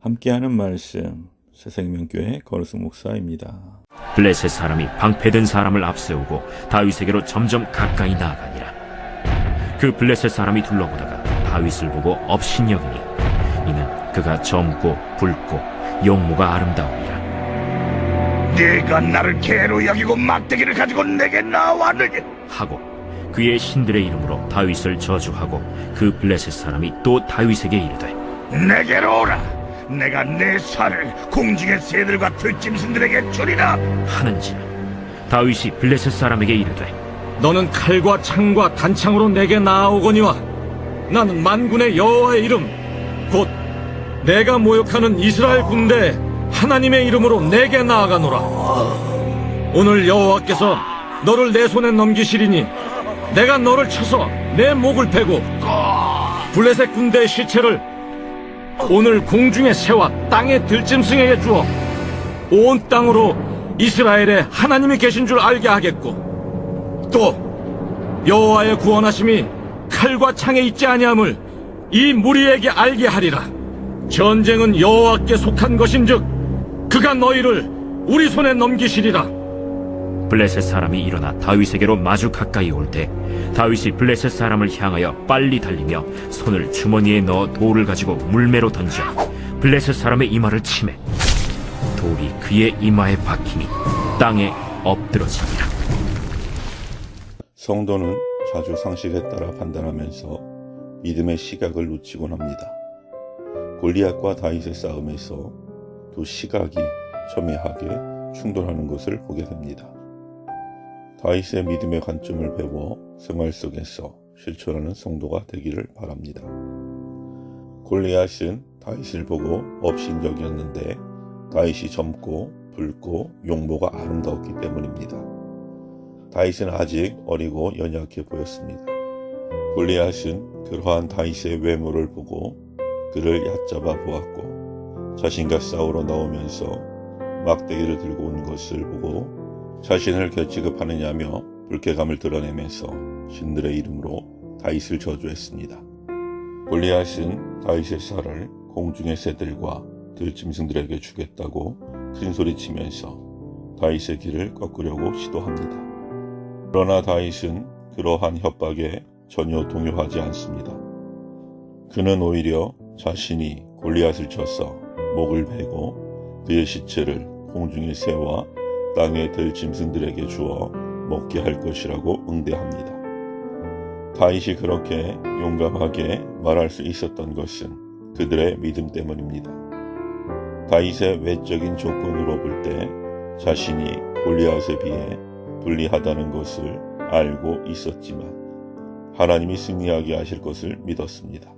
함께하는 말씀 새생명교회 거르승 목사입니다. 블레셋 사람이 방패든 사람을 앞세우고 다윗에게로 점점 가까이 나아가니라. 그 블레셋 사람이 둘러보다가 다윗을 보고 업신여기니 이는 그가 젊고 붉고 용모가 아름다우니라. 네가 나를 개로 여기고 막대기를 가지고 내게 나왔느냐 하고 그의 신들의 이름으로 다윗을 저주하고 그 블레셋 사람이 또 다윗에게 이르되 내게로 오라. 내가 내 살을 공중의 새들과 들짐승들에게 주리라. 하는지라. 다윗이 블레셋 사람에게 이르되 너는 칼과 창과 단창으로 내게 나아오거니와 나는 만군의 여호와의 이름 곧 내가 모욕하는 이스라엘 군대 하나님의 이름으로 내게 나아가노라. 오늘 여호와께서 너를 내 손에 넘기시리니 내가 너를 쳐서 내 목을 베고 블레셋 군대의 시체를 오늘 공중의 새와 땅의 들짐승에게 주어 온 땅으로 이스라엘에 하나님이 계신 줄 알게 하겠고 또 여호와의 구원하심이 칼과 창에 있지 아니함을 이 무리에게 알게 하리라. 전쟁은 여호와께 속한 것인즉 그가 너희를 우리 손에 넘기시리라. 블레셋 사람이 일어나 다윗에게로 마주 가까이 올 때 다윗이 블레셋 사람을 향하여 빨리 달리며 손을 주머니에 넣어 돌을 가지고 물매로 던져 블레셋 사람의 이마를 치매 돌이 그의 이마에 박히니 땅에 엎드러지니라. 성도는 자주 상식에 따라 판단하면서 믿음의 시각을 놓치곤 합니다. 골리앗과 다윗의 싸움에서 두 시각이 첨예하게 충돌하는 것을 보게 됩니다. 다윗의 믿음의 관점을 배워 생활 속에서 실천하는 성도가 되기를 바랍니다. 골리앗은 다윗을 보고 업신여겼는데 다윗이 젊고 붉고 용모가 아름다웠기 때문입니다. 다윗은 아직 어리고 연약해 보였습니다. 골리앗은 그러한 다윗의 외모를 보고 그를 얕잡아 보았고 자신과 싸우러 나오면서 막대기를 들고 온 것을 보고 자신을 겨취급하느냐며 불쾌감을 드러내면서 신들의 이름으로 다윗을 저주했습니다. 골리앗은 다윗의 살을 공중의 새들과 들짐승들에게 주겠다고 큰소리치면서 다윗의 길을 꺾으려고 시도합니다. 그러나 다윗은 그러한 협박에 전혀 동요하지 않습니다. 그는 오히려 자신이 골리앗을 쳐서 목을 베고 그의 시체를 공중의 새와 땅의 들짐승들에게 주어 먹게 할 것이라고 응대합니다. 다윗이 그렇게 용감하게 말할 수 있었던 것은 그들의 믿음 때문입니다. 다윗의 외적인 조건으로 볼 때 자신이 골리앗에 비해 불리하다는 것을 알고 있었지만 하나님이 승리하게 하실 것을 믿었습니다.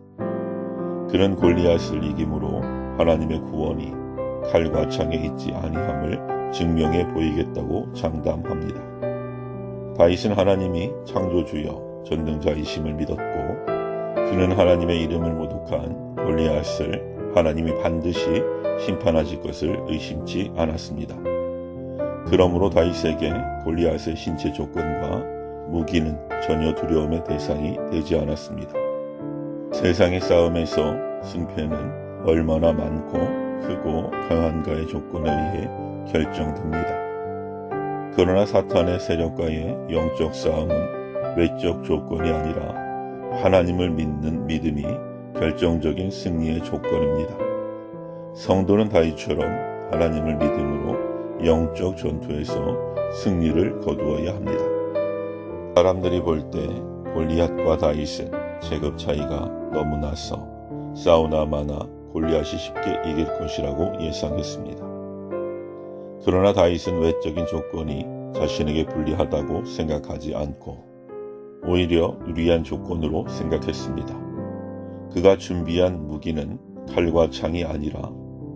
그는 골리앗을 이김으로 하나님의 구원이 칼과 창에 있지 아니함을 증명해 보이겠다고 장담합니다. 다윗은 하나님이 창조주여 전능자이심을 믿었고 그는 하나님의 이름을 모독한 골리앗을 하나님이 반드시 심판하실 것을 의심치 않았습니다. 그러므로 다윗에게 골리앗의 신체 조건과 무기는 전혀 두려움의 대상이 되지 않았습니다. 세상의 싸움에서 승패는 얼마나 많고 크고 강한가의 조건에 의해 결정됩니다. 그러나 사탄의 세력과의 영적 싸움은 외적 조건이 아니라 하나님을 믿는 믿음이 결정적인 승리의 조건입니다. 성도는 다윗처럼 하나님을 믿음으로 영적 전투에서 승리를 거두어야 합니다. 사람들이 볼 때 골리앗과 다윗은 체급 차이가 너무 나서 싸우나 마나 골리앗이 쉽게 이길 것이라고 예상했습니다. 그러나 다윗은 외적인 조건이 자신에게 불리하다고 생각하지 않고 오히려 유리한 조건으로 생각했습니다. 그가 준비한 무기는 칼과 창이 아니라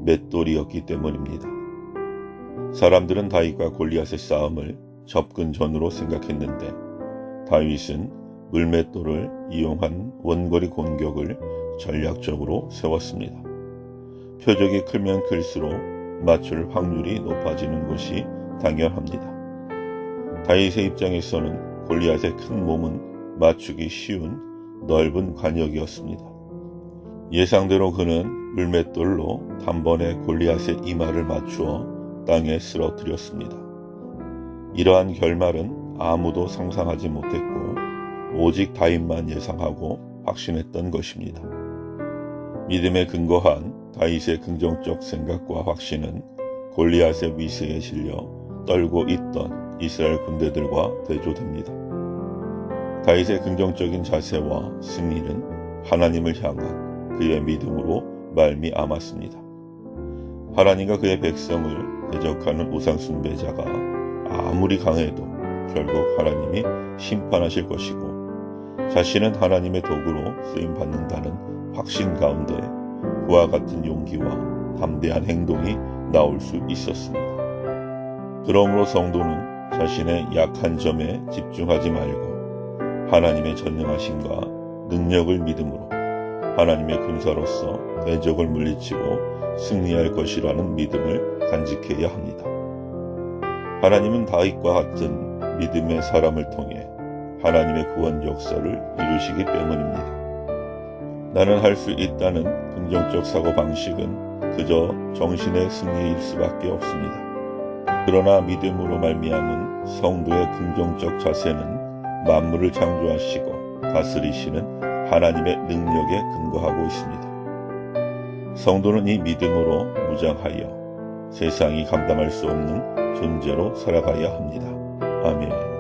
맷돌이었기 때문입니다. 사람들은 다윗과 골리앗의 싸움을 접근전으로 생각했는데 다윗은 물맷돌을 이용한 원거리 공격을 전략적으로 세웠습니다. 표적이 크면 클수록 맞출 확률이 높아지는 것이 당연합니다. 다윗의 입장에서는 골리앗의 큰 몸은 맞추기 쉬운 넓은 관역이었습니다. 예상대로 그는 물맷돌로 단번에 골리앗의 이마를 맞추어 땅에 쓰러뜨렸습니다. 이러한 결말은 아무도 상상하지 못했고 오직 다윗만 예상하고 확신했던 것입니다. 믿음에 근거한 다윗의 긍정적 생각과 확신은 골리앗의 위세에 실려 떨고 있던 이스라엘 군대들과 대조됩니다. 다윗의 긍정적인 자세와 승리는 하나님을 향한 그의 믿음으로 말미암았습니다. 하나님과 그의 백성을 대적하는 우상 숭배자가 아무리 강해도 결국 하나님이 심판하실 것이고 자신은 하나님의 도구로 쓰임받는다는 확신 가운데 그와 같은 용기와 담대한 행동이 나올 수 있었습니다. 그러므로 성도는 자신의 약한 점에 집중하지 말고 하나님의 전능하심과 능력을 믿음으로 하나님의 군사로서 대적을 물리치고 승리할 것이라는 믿음을 간직해야 합니다. 하나님은 다윗과 같은 믿음의 사람을 통해 하나님의 구원 역사를 이루시기 때문입니다. 나는 할 수 있다는 긍정적 사고방식은 그저 정신의 승리일 수밖에 없습니다. 그러나 믿음으로 말미암은 성도의 긍정적 자세는 만물을 창조하시고 다스리시는 하나님의 능력에 근거하고 있습니다. 성도는 이 믿음으로 무장하여 세상이 감당할 수 없는 존재로 살아가야 합니다. 아멘.